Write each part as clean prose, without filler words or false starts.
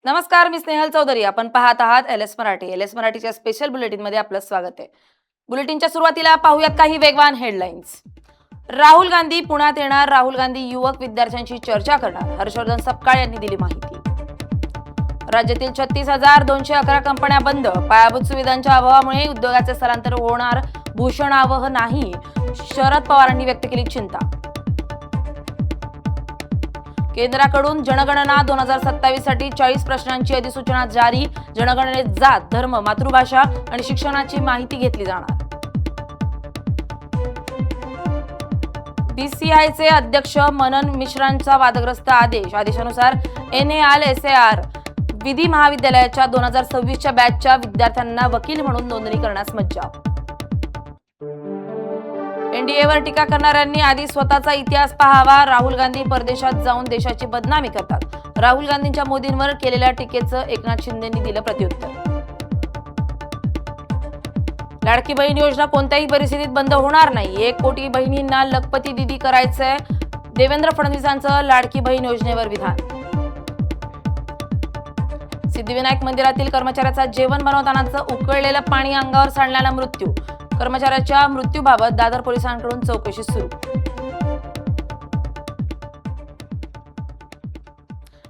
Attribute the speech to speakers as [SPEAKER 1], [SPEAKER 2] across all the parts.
[SPEAKER 1] नमस्कार, मी स्नेहल चौधरी. आपण पाहत आहात एलएस मराठी. एलएस मराठीच्या स्पेशल बुलेटिनमध्ये आपलं स्वागत आहे. बुलेटिनच्या सुरुवातीला पाहूयात काही वेगवान हेडलाईन्स. राहुल गांधी पुण्यात येणार. राहुल गांधी युवक विद्यार्थ्यांशी चर्चा करणार. हर्षवर्धन सपकाळ यांनी दिली माहिती. राज्यातील 36,211 कंपन्या बंद. पायाभूत सुविधांच्या अभावामुळे उद्योगाचे स्थलांतर होणार भूषणावह नाही. शरद पवारांनी व्यक्त केली चिंता. केंद्राकडून जनगणना 2027 साठी 40 प्रश्नांची अधिसूचना जारी. जनगणनेत जात, धर्म, मातृभाषा आणि शिक्षणाची माहिती घेतली जाणार. बीसीआयचे अध्यक्ष मनन मिश्रांचा वादग्रस्त आदेश. आदेशानुसार NALSAR विधी महाविद्यालयाच्या 2026च्या बॅचच्या विद्यार्थ्यांना वकील म्हणून नोंदणी करण्यास मज्जाव. एनडीएवर टीका करणाऱ्यांनी आधी स्वतःचा इतिहास पाहावा. राहुल गांधी परदेशात जाऊन देशाची बदनामी करतात. राहुल गांधींच्या मोदींवर केलेल्या टीकेचं एकनाथ शिंदेंनी दिलं प्रत्युत्तर. लाडकी बहीण योजना कोणत्याही परिस्थितीत बंद होणार नाही. 1 कोटी बहिणींना लखपती दिदी करायचंय. देवेंद्र फडणवीसांचं लाडकी बहीण योजनेवर विधान. सिद्धिविनायक मंदिरातील कर्मचाऱ्याचा जेवण बनवतानाच उकळलेलं पाणी अंगावर सांडल्यानं मृत्यू. कर्मचाऱ्याच्या मृत्यूबाबत दादर पोलिसांकडून चौकशी सुरू.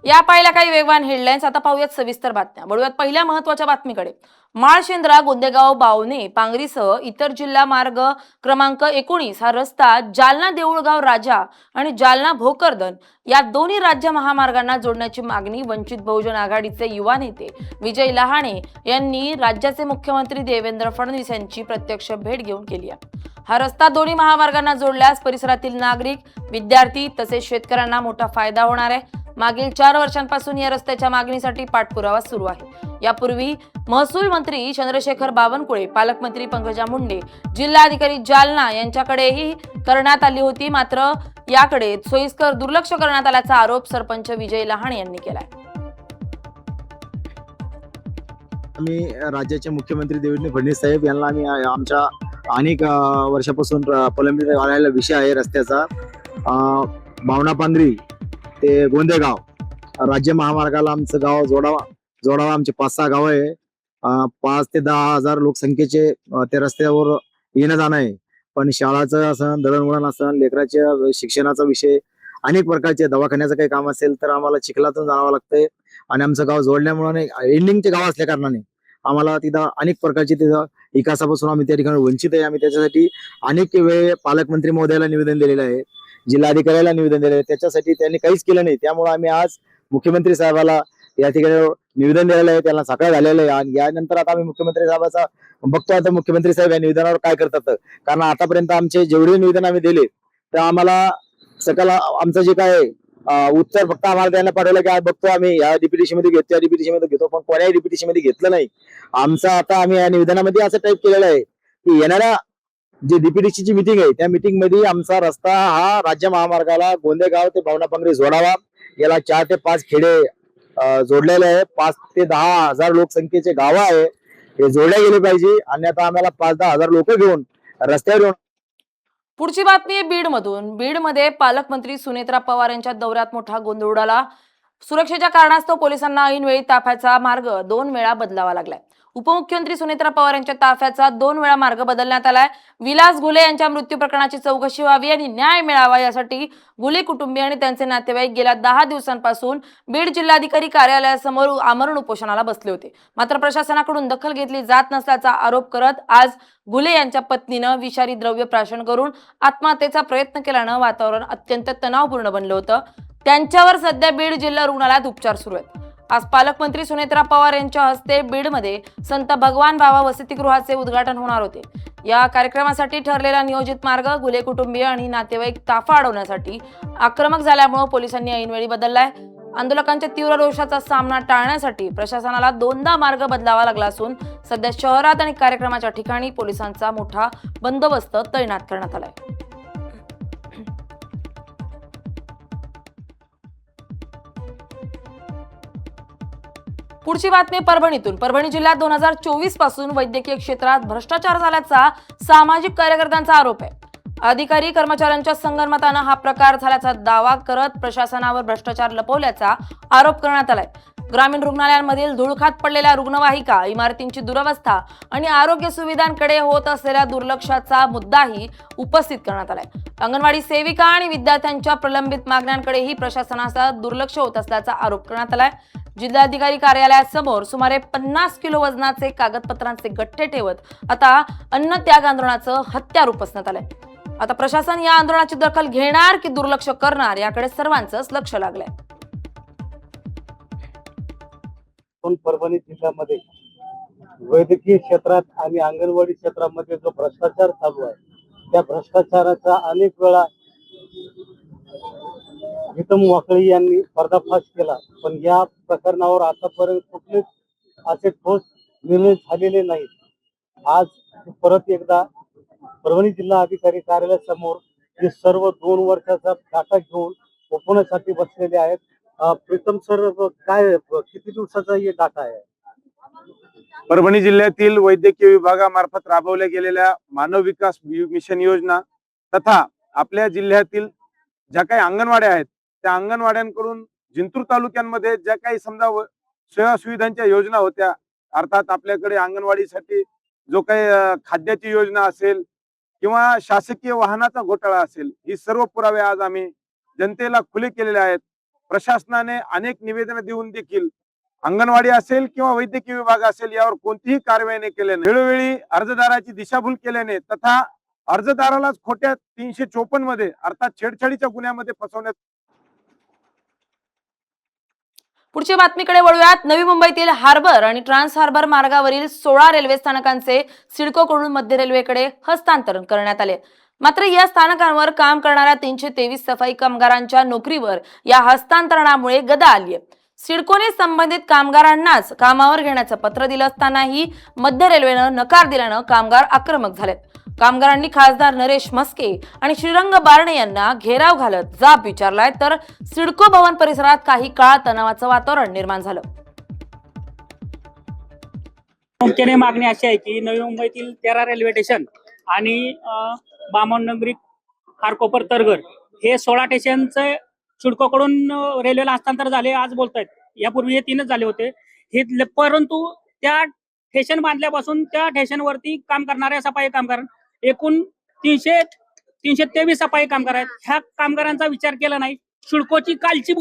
[SPEAKER 1] या पाहिल्या काही वेगवान हेडलाईन्स. आता पाहूयात सविस्तर बातम्या. वळूयात पहिल्या महत्वाच्या बातमीकडे. माळशेंद्रा, गोंदेगाव, बावणे, पांगरीसह इतर जिल्हा मार्ग क्रमांक 19 हा रस्ता जालना देऊळगाव राजा आणि जालना भोकरदन या दोन्ही राज्य महामार्गांना जोडण्याची मागणी वंचित बहुजन आघाडीचे युवा नेते विजय लहाणे यांनी राज्याचे मुख्यमंत्री देवेंद्र फडणवीस यांची प्रत्यक्ष भेट घेऊन केली आहे. हा रस्ता दोन्ही महामार्गांना जोडल्यास परिसरातील नागरिक, विद्यार्थी तसेच शेतकऱ्यांना मोठा फायदा होणार आहे. मागील 4 वर्षांपासून या रस्त्याच्या मागणीसाठी पाठपुरावा सुरू आहे. यापूर्वी महसूल मंत्री चंद्रशेखर बावनकुळे, पालकमंत्री पंकजा मुंडे, जिल्हाधिकारी जालना यांच्याकडेही करण्यात आली होती. मात्र याकडे सोयीस्कर दुर्लक्ष करण्यात आल्याचा आरोप सरपंच विजय लहाणे यांनी केलाय.
[SPEAKER 2] आम्ही राज्याचे मुख्यमंत्री देवेंद्र फडणवीस साहेब यांना आम्ही आमच्या अनेक वर्षापासून प्रलंबित आलेला विषय आहे रस्त्याचा. भावना पांगरी ते गोंदेगाव राज्य महामार्गाला आमचं गाव जोडावा आमचे 5-6 गाव आहे. 5 ते 10 हजार लोकसंख्येचे त्या रस्त्यावर येणं जाणं आहे. पण शाळाचं असं, दळणवळण असं, लेकराच्या शिक्षणाचा विषय, अनेक प्रकारचे दवाखान्याचं काही काम असेल तर आम्हाला चिखलातून जावं लागतंय. आणि आमचं गाव जोडल्यामुळे एंडिंगचे गाव असल्या कारणाने आम्हाला तिथं अनेक प्रकारचे तिथं विकासापासून आम्ही त्या ठिकाणी वंचित आहे. आम्ही त्याच्यासाठी अनेक वेळ पालकमंत्री महोदयाला निवेदन दिलेलं आहे, जिल्हाधिकाऱ्याला निवेदन दिलेलं आहे. त्याच्यासाठी त्यांनी काहीच केलं नाही. त्यामुळे आम्ही आज मुख्यमंत्री साहेबाला या ठिकाणी निवेदन दिलेलं आहे, त्यांना सकाळ झालेलं आहे. आणि यानंतर आता आम्ही मुख्यमंत्री साहेबाचा बघतो आता मुख्यमंत्री साहेब या निवेदनावर काय करतात. कारण आतापर्यंत आमचे जेवढे निवेदन आम्ही दिले तर आम्हाला सकाळ आमचं जे काय उत्तर फक्त आम्हाला त्यांना पाठवलं की आज बघतो आम्ही या डीपीटीसी मध्ये घेतो, या डीपीटीसी मध्ये घेतो, पण कोण्याही डीपीटीसी मध्ये घेतलं नाही. आमचं आता आम्ही या निवेदनामध्ये असं टाईप केलेलं आहे की येणाऱ्या जे डीपीटीसी ची मिटिंग आहे त्या मिटिंग मध्ये आमचा रस्ता हा राज्य महामार्गाला गोंदेगाव ते भावना पांगरी जोडावा. याला 4 ते 5 खेडे जोडलेले आहे. 5 ते 10 हजार लोकसंख्येचे गाव आहे, हे जोडले गेले पाहिजे. अन्यथा आम्हाला 5-10 हजार लोक घेऊन रस्त्यावर येऊन.
[SPEAKER 1] पुढची बातमी आहे बीडमधून. बीडमध्ये पालकमंत्री सुनेत्रा पवार यांच्या दौऱ्यात मोठा गोंधळ उडाला. सुरक्षेच्या कारणास्तव पोलिसांना ऐनवेळी ताफ्याचा मार्ग 2 वेळा बदलावा लागलाय. उपमुख्यमंत्री सुनेत्रा पवार यांच्या ताफ्याचा 2 वेळा मार्ग बदलण्यात आलाय. विलास घुले यांच्या मृत्यू प्रकरणाची चौकशी व्हावी आणि न्याय मिळावा यासाठी घुले कुटुंबीय आणि त्यांचे नातेवाईक गेल्या 10 दिवसांपासून बीड जिल्हाधिकारी कार्यालयासमोर आमरण उपोषणाला बसले होते. मात्र प्रशासनाकडून दखल घेतली जात नसल्याचा आरोप करत आज घुले यांच्या पत्नीनं विषारी द्रव्य प्राशन करून आत्महत्येचा प्रयत्न केल्यानं वातावरण अत्यंत तणावपूर्ण बनलं होतं. त्यांच्यावर सध्या बीड जिल्हा रुग्णालयात उपचार सुरू आहेत. आज पालकमंत्री सुनेत्रा पवार यांच्या हस्ते बीडमध्ये संत भगवान बाबा वसतिगृहाचे उद्घाटन होणार होते. या कार्यक्रमासाठी ठरलेला नियोजित मार्ग घुले कुटुंबीय आणि नातेवाईक ताफा अडवण्यासाठी आक्रमक झाल्यामुळे पोलिसांनी ऐनवेळी बदललाय. आंदोलकांच्या तीव्र रोषाचा सामना टाळण्यासाठी प्रशासनाला 2दा मार्ग बदलावा लागला असून सध्या शहरात आणि कार्यक्रमाच्या ठिकाणी पोलिसांचा मोठा बंदोबस्त तैनात करण्यात आलाय. पुढची बातमी परभणीतून. परभणी जिल्ह्यात 2024 पासून वैद्यकीय क्षेत्रात भ्रष्टाचार झाल्याचा सामाजिक कार्यकर्त्यांचा आरोप आहे. अधिकारी कर्मचाऱ्यांच्या संगनमतानं हा प्रकार झाल्याचा दावा करत प्रशासनावर भ्रष्टाचार लपवल्याचा आरोप करण्यात आलाय. ग्रामीण रुग्णालयांमधील धुळखात पडलेल्या रुग्णवाहिका, इमारतींची दुरवस्था आणि आरोग्य सुविधांकडे होत असलेल्या दुर्लक्षाचा मुद्दाही उपस्थित करण्यात आलाय. अंगणवाडी सेविका आणि विद्यार्थ्यांच्या प्रलंबित मागण्यांकडेही प्रशासनाचा दुर्लक्ष होत असल्याचा आरोप करण्यात आलाय. जिल्हाधिकारी कार्यालयासमोर सुमारे 50 किलो वजनाचे कागदपत्रांचे गठ्ठे ठेवत आता अन्न त्याग आंदोलनाचं हत्यार उपसण्यात आलंय. आता प्रशासन या आंदोलनाची दखल घेणार की दुर्लक्ष करणार याकडे सर्वांचंच लक्ष लागलंय.
[SPEAKER 3] परभणी जिल्ह्यामध्ये वैद्यकीय क्षेत्रात आणि अंगणवाडी क्षेत्रामध्ये जो भ्रष्टाचार चालू आहे त्या भ्रष्टाचाराचा अनेक वेळा हितम वाकळी यांनी पर्दाफाश केला, पण या प्रकरणावर आतापर्यंत कुठलेच असे ठोस निर्णय झालेले नाहीत. आज परत एकदा परभणी जिल्हा अधिकारी कार्यालयासमोर हे सर्व 2 वर्षाचा डाटा घेऊन ओपनसाठी बसलेले आहेत. प्रीतम सर, काय किती दिवसाचा हे डाटा आहे?
[SPEAKER 4] परभणी जिल्ह्यातील वैद्यकीय विभागामार्फत राबवल्या गेलेल्या मानव विकास मिशन योजना तथा आपल्या जिल्ह्यातील ज्या काही अंगणवाड्या आहेत त्या अंगणवाड्यांकडून जिंतूर तालुक्यांमध्ये ज्या काही समजा सेवा सुविधांच्या योजना होत्या, अर्थात आपल्याकडे अंगणवाडीसाठी जो काही खाद्याची योजना असेल किंवा शासकीय वाहनाचा घोटाळा असेल, ही सर्व पुरावे आज आम्ही जनतेला खुले केलेले आहेत. प्रशासनाने अनेक निवेदनं देऊन देखील अंगणवाडी असेल किंवा वैद्यकीय विभाग असेल यावर कोणतीही कारवाई न केल्याने, वेळोवेळी अर्जदाराची दिशाभूल केल्याने तथा अर्जदारालाच खोट्या 354 मध्ये अर्थात छेडछाडीच्या गुन्ह्यामध्ये फसवण्यात.
[SPEAKER 1] पुढच्या बातमीकडे वळूयात. नवी मुंबईतील हार्बर आणि ट्रान्स हार्बर मार्गावरील 16 रेल्वे स्थानकांचे सिडकोकडून मध्य रेल्वेकडे हस्तांतरण करण्यात आले. मात्र या स्थानकांवर काम करणाऱ्या 323 सफाई कामगारांच्या नोकरीवर या हस्तांतरणामुळे गदा आली आहे. सिडकोने संबंधित कामगारांनाच कामावर घेण्याचं पत्र दिलं असतानाही मध्य रेल्वेनं नकार दिल्यानं कामगार आक्रमक झालेत. कामगारांनी खासदार नरेश म्हस्के आणि श्रीरंग बारणे यांना घेराव घालत जाब विचारलाय, तर सिडको भवन परिसरात काही काळ तणावाचं वातावरण निर्माण झालं.
[SPEAKER 5] प्रामुख्याने मागणी अशी आहे की नवी मुंबईतील 13 रेल्वे स्टेशन आणि बामणनगरी, खारकोपर, तरघर हे 16 स्टेशनचे सिडकोकडून रेल्वेला हस्तांतर झाले आज बोलतायत. यापूर्वी हे 3च झाले होते हे, परंतु त्या स्टेशन बांधल्यापासून त्या स्टेशनवरती काम करणाऱ्या सफाई कामगार एकूण 323 सफाई कामगार आहेत. ह्या कामगारांचा विचार केला नाही. सिडकोची कालची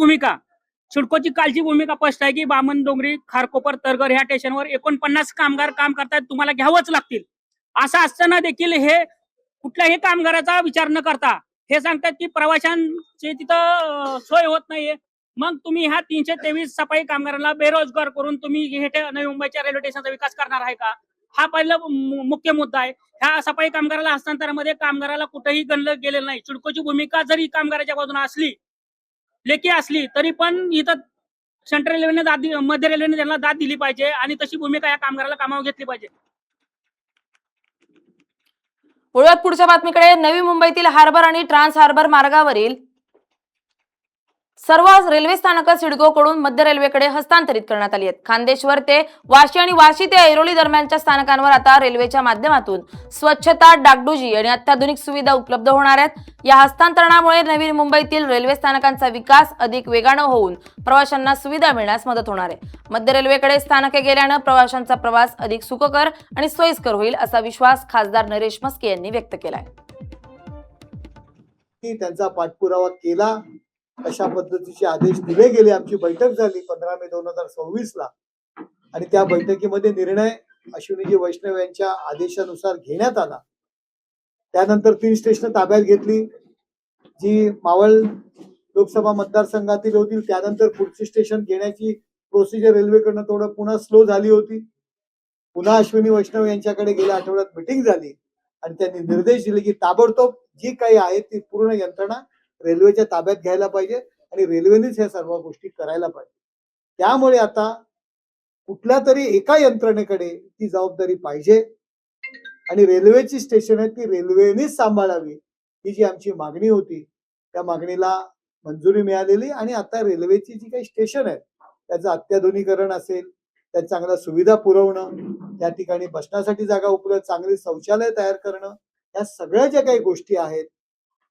[SPEAKER 5] भूमिका स्पष्ट आहे की बामणडोंगरी, खारकोपर, तरघर ह्या स्टेशनवर 49 कामगार काम करतायत, तुम्हाला घ्यावंच लागतील. असं असताना देखील हे कुठल्याही कामगाराचा विचार न करता हे सांगतात की प्रवाशांची तिथं सोय होत नाहीये. मग तुम्ही ह्या 323 सफाई कामगारांना बेरोजगार करून तुम्ही हे नवी मुंबईच्या रेल्वे स्टेशनचा विकास करणार आहे का? हा पहिला मुख्य मुद्दा आहे. ह्या सफाई कामगाराला हस्तांतरामध्ये कामगाराला कुठेही गणलं गेलेलं नाही. सिडकोची भूमिका जरी कामगाराच्या बाजूने असली, लेखी असली, तरी पण इथं सेंट्रल रेल्वेने मध्य रेल्वेने त्यांना दाद दिली पाहिजे आणि तशी भूमिका या कामगाराला कामावर घेतली पाहिजे.
[SPEAKER 1] वळूयात पुढच्या बातमीकडे. नवी मुंबईतील हार्बर आणि ट्रान्स हार्बर मार्गावरील सर्व रेल्वे स्थानकं सिडकोकडून मध्य रेल्वेकडे हस्तांतरित करण्यात आली आहेत. खांदेश्वर ते वाशी आणि वाशी ते ऐरोली दरम्यानच्या स्थानकांवर आता रेल्वेच्या माध्यमातून स्वच्छता, डागडुजी आणि अत्याधुनिक सुविधा उपलब्ध होणार आहेत. या हस्तांतरणामुळे नवी मुंबईतील रेल्वे स्थानकांचा विकास अधिक वेगानं होऊन प्रवाशांना सुविधा मिळण्यास मदत होणार आहे. मध्य रेल्वेकडे स्थानके गेल्यानं प्रवाशांचा प्रवास अधिक सुखकर आणि सोयीस्कर होईल असा विश्वास खासदार नरेश म्हस्के यांनी व्यक्त केलाय.
[SPEAKER 6] त्यांचा पाठपुरावा केला, अशा पद्धतीचे आदेश दिले गेले. आमची बैठक झाली 15 मे 2026 ला आणि त्या बैठकीमध्ये निर्णय अश्विनीजी वैष्णव यांच्या आदेशानुसार घेण्यात आला. त्यानंतर 3 स्टेशन ताब्यात घेतली जी मावळ लोकसभा मतदारसंघातील होती. त्यानंतर पुढची स्टेशन घेण्याची प्रोसिजर रेल्वेकडनं थोडं पुन्हा स्लो झाली होती. पुन्हा अश्विनी वैष्णव यांच्याकडे गेल्या आठवड्यात मीटिंग झाली आणि त्यांनी निर्देश दिले की ताबडतोब जी काही आहे ती पूर्ण यंत्रणा रेल्वेच्या ताब्यात घ्यायला पाहिजे आणि रेल्वेनेच ह्या सर्व गोष्टी करायला पाहिजे. त्यामुळे आता कुठल्या तरी एका यंत्रणेकडे ती जबाबदारी पाहिजे आणि रेल्वेची स्टेशन आहे ती रेल्वेनेच सांभाळावी ही जी आमची मागणी होती त्या मागणीला मंजुरी मिळालेली. आणि आता रेल्वेची जी काही स्टेशन आहे त्याचं अत्याधुनिकीकरण असेल, त्या चांगल्या सुविधा पुरवणं, त्या ठिकाणी बसण्यासाठी जागा उपलब्ध, चांगली शौचालय तयार करणं, या सगळ्या ज्या काही गोष्टी आहेत,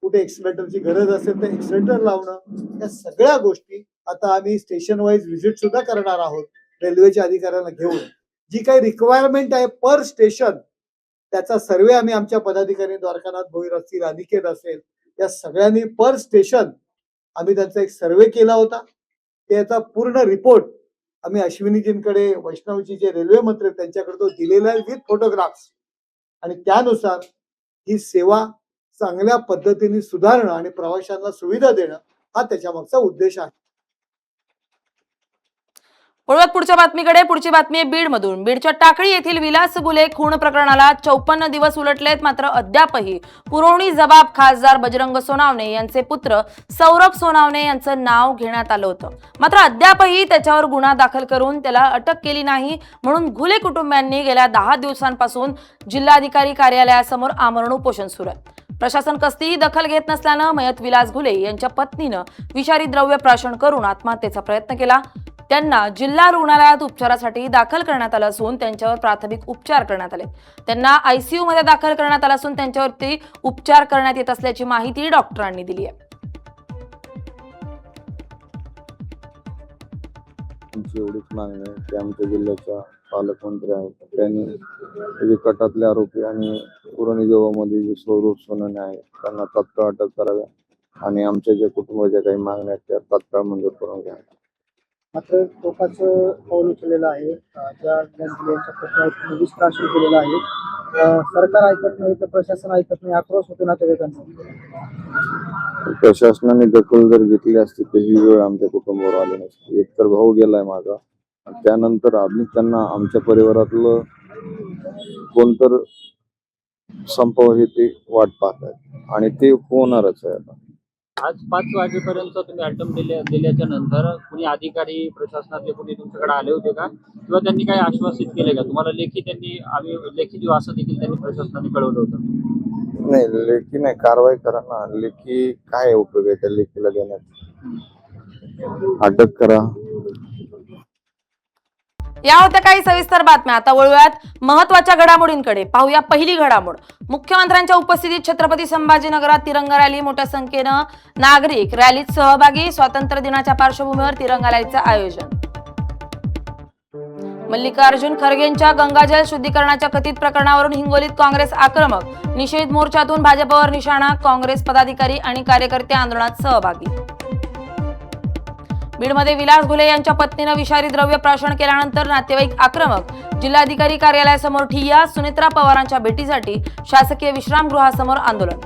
[SPEAKER 6] कुठे एक्सिलेटरची गरज असेल तर एक्सिलेटर लावणं, या सगळ्या गोष्टी आता आम्ही स्टेशन वाईज व्हिजिट सुद्धा करणार आहोत रेल्वेच्या अधिकाऱ्यांना घेऊन. जी काही रिक्वायरमेंट आहे पर स्टेशन त्याचा सर्वे आम्ही आमच्या पदाधिकारी द्वारकानाथ भोईर असतील, अनिकेत असेल, या सगळ्यांनी पर स्टेशन आम्ही त्यांचा एक सर्वे केला होता. त्याचा पूर्ण रिपोर्ट आम्ही अश्विनीजींकडे, वैष्णवजी जे रेल्वे मंत्री त्यांच्याकडे तो दिलेला आहे विथ फोटोग्राफ्स. आणि त्यानुसार ही सेवा चांगल्या पद्धतीने सुधारणं आणि प्रवाशांना सुविधा देणं हा त्याच्या मागचा उद्देश आहे.
[SPEAKER 1] वळूयात पुढच्या बातमीकडे. पुढची बातमी आहे बीडमधून. बीडच्या टाकळी येथील विलास गुले खून प्रकरणाला 54 दिवस उलटलेत, मात्र अद्यापही पुरवणी जबाब खासदार बजरंग सोनावणे यांचे पुत्र सौरभ सोनावणे यांचं नाव घेण्यात आलं होतं. मात्र अद्यापही त्याच्यावर गुन्हा दाखल करून त्याला अटक केली नाही, म्हणून घुले कुटुंबियांनी गेल्या 10 दिवसांपासून जिल्हाधिकारी कार्यालयासमोर आमरण उपोषण सुरू आहे. प्रशासन कसलीही दखल घेत नसल्यानं मयत विलास घुले यांच्या पत्नीनं विषारी द्रव्य प्राशन करून आत्महत्येचा प्रयत्न केला. त्यांना जिल्हा रुग्णालयात उपचारासाठी दाखल करण्यात आलं असून त्यांच्यावर प्राथमिक उपचार करण्यात आले. त्यांना ICU मध्ये दाखल करण्यात आलं असून त्यांच्यावरती उपचार करण्यात येत असल्याची माहिती डॉक्टरांनी दिली आहे.
[SPEAKER 7] आमची एवढीच मागणी आहे की आमच्या जिल्ह्याच्या पालकमंत्री आहेत त्यांनी कटातले आरोपी आणि पुरवणी जबाबमध्ये जे सौरभ सोनावणे आहेत त्यांना तात्काळ अटक कराव्या आणि आमच्या ज्या कुटुंबाच्या काही मागण्या आहेत त्या तात्काळ मंजूर करून घ्या.
[SPEAKER 3] मात्र टोकाचं पाऊल उचललेलं आहे. ज्या जिल्ह्यांच्या प्रश्नावर विस्तार केलेला आहे. सरकार ऐकत नाही तर प्रशासन ऐकत नाही, आक्रोश होतो नातेवाईकांचा.
[SPEAKER 7] प्रशासनाने दखल जर घेतली असती तर ही वेळ आमच्या कुटुंबावर आली नसती. एकतर भाऊ गेलाय माझा, त्यानंतर आम्ही त्यांना आमच्या परिवारातलं कोणतर संपव हे ते वाट पाहत आहेत आणि ते होणारच आहे. आता
[SPEAKER 8] आज 5 वाजेपर्यंत तुम्ही अटेम्प्ट दिल्याच्या नंतर कुणी अधिकारी प्रशासनातले कुणी तुमच्याकडे आले होते का, किंवा त्यांनी काही आश्वासित केले का तुम्हाला? आम्ही लेखी देऊ असं देखील त्यांनी प्रशासनाने कळवलं होतं.
[SPEAKER 7] नाही, लेखी नाही, कारवाई करा ना. लेखी काय उपयोग आहे त्या लेखीला देण्यात? अटक करा.
[SPEAKER 1] या होत्या काही सविस्तर बातम्या. आता वळूयात महत्वाच्या घडामोडींकडे. पाहूया पहिली घडामोड. मुख्यमंत्र्यांच्या उपस्थितीत छत्रपती संभाजीनगरात तिरंगा रॅली. मोठ्या संख्येनं नागरिक रॅलीत सहभागी. स्वातंत्र्य दिनाच्या पार्श्वभूमीवर तिरंगा रॅलीचं आयोजन. मल्लिकार्जुन खरगेंच्या गंगाजल शुद्धीकरणाच्या कथित प्रकरणावरून हिंगोलीत काँग्रेस आक्रमक. निषेध मोर्चातून भाजपवर निशाणा. काँग्रेस पदाधिकारी आणि कार्यकर्ते आंदोलनात सहभागी. बीडमध्ये विलास घुले यांच्या पत्नीनं विषारी द्रव्य प्राशन केल्यानंतर नातेवाईक आक्रमक. जिल्हाधिकारी कार्यालयासमोर ठिय्या. सुनेत्रा पवारांच्या भेटीसाठी शासकीय विश्रामगृहासमोर आंदोलन.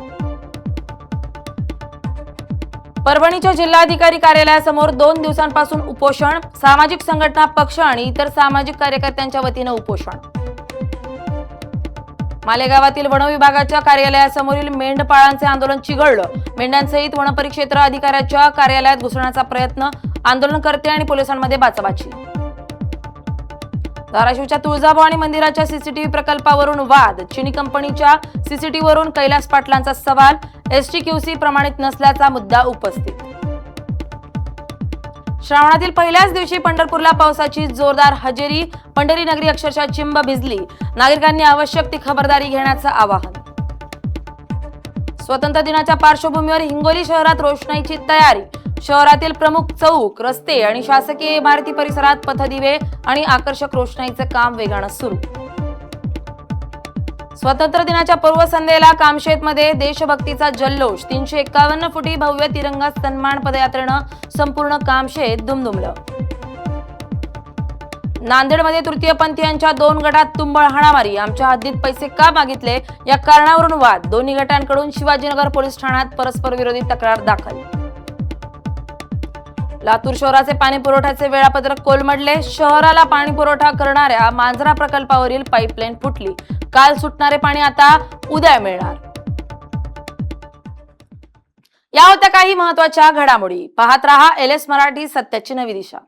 [SPEAKER 1] परभणीच्या जिल्हाधिकारी कार्यालयासमोर 2 दिवसांपासून उपोषण. सामाजिक संघटना, पक्ष आणि इतर सामाजिक कार्यकर्त्यांच्या वतीनं उपोषण. मालेगावातील वन विभागाच्या कार्यालयासमोरील मेंढपाळांचे आंदोलन चिघळलं. मेंढ्यांसहित वनपरिक्षेत्र अधिकाऱ्याच्या कार्यालयात घुसण्याचा प्रयत्न. आंदोलनकर्ते आणि पोलिसांमध्ये बाचाबाची. धाराशिवच्या तुळजाभवानी मंदिराच्या CCTV प्रकल्पावरून वाद. चीनी कंपनीच्या CCTVवरून कैलास पाटलांचा सवाल. STQC प्रमाणित नसल्याचा मुद्दा उपस्थित. श्रावणातील पहिल्याच दिवशी पंढरपूरला पावसाची जोरदार हजेरी. पंढरी नगरी अक्षरशः चिंब भिजली. नागरिकांनी आवश्यक ती खबरदारी घेण्याचं आवाहन. स्वातंत्र्य दिनाच्या पार्श्वभूमीवर हिंगोली शहरात रोषणाईची तयारी. शहरातील प्रमुख चौक, रस्ते आणि शासकीय इमारती परिसरात पथदिवे आणि आकर्षक रोषणाईचे काम वेगानं सुरू. स्वातंत्र्य दिनाच्या पूर्वसंध्येला कामशेतमध्ये देशभक्तीचा जल्लोष. 351 फुटी भव्य तिरंगा सन्मान पदयात्रेनं संपूर्ण कामशेत दुमदुमलं. नांदेडमध्ये तृतीयपंथीयांच्या 2 गटात तुंबळ हाणामारी. आमच्या हद्दीत पैसे का मागितले या कारणावरून वाद. दोन्ही गटांकडून शिवाजीनगर पोलीस ठाण्यात परस्पर विरोधी तक्रार दाखल. लातूर शहराचे पाणी पुरवठ्याचे वेळापत्रक कोलमडले. शहराला पाणी पुरवठा करणाऱ्या मांजरा प्रकल्पावरील पाईपलाईन फुटली. काल सुटणारे पाणी आता उद्या मिळणार. या होत्या काही महत्त्वाच्या घडामोडी. पाहत रहा LS मराठी, सत्याची नवी दिशा.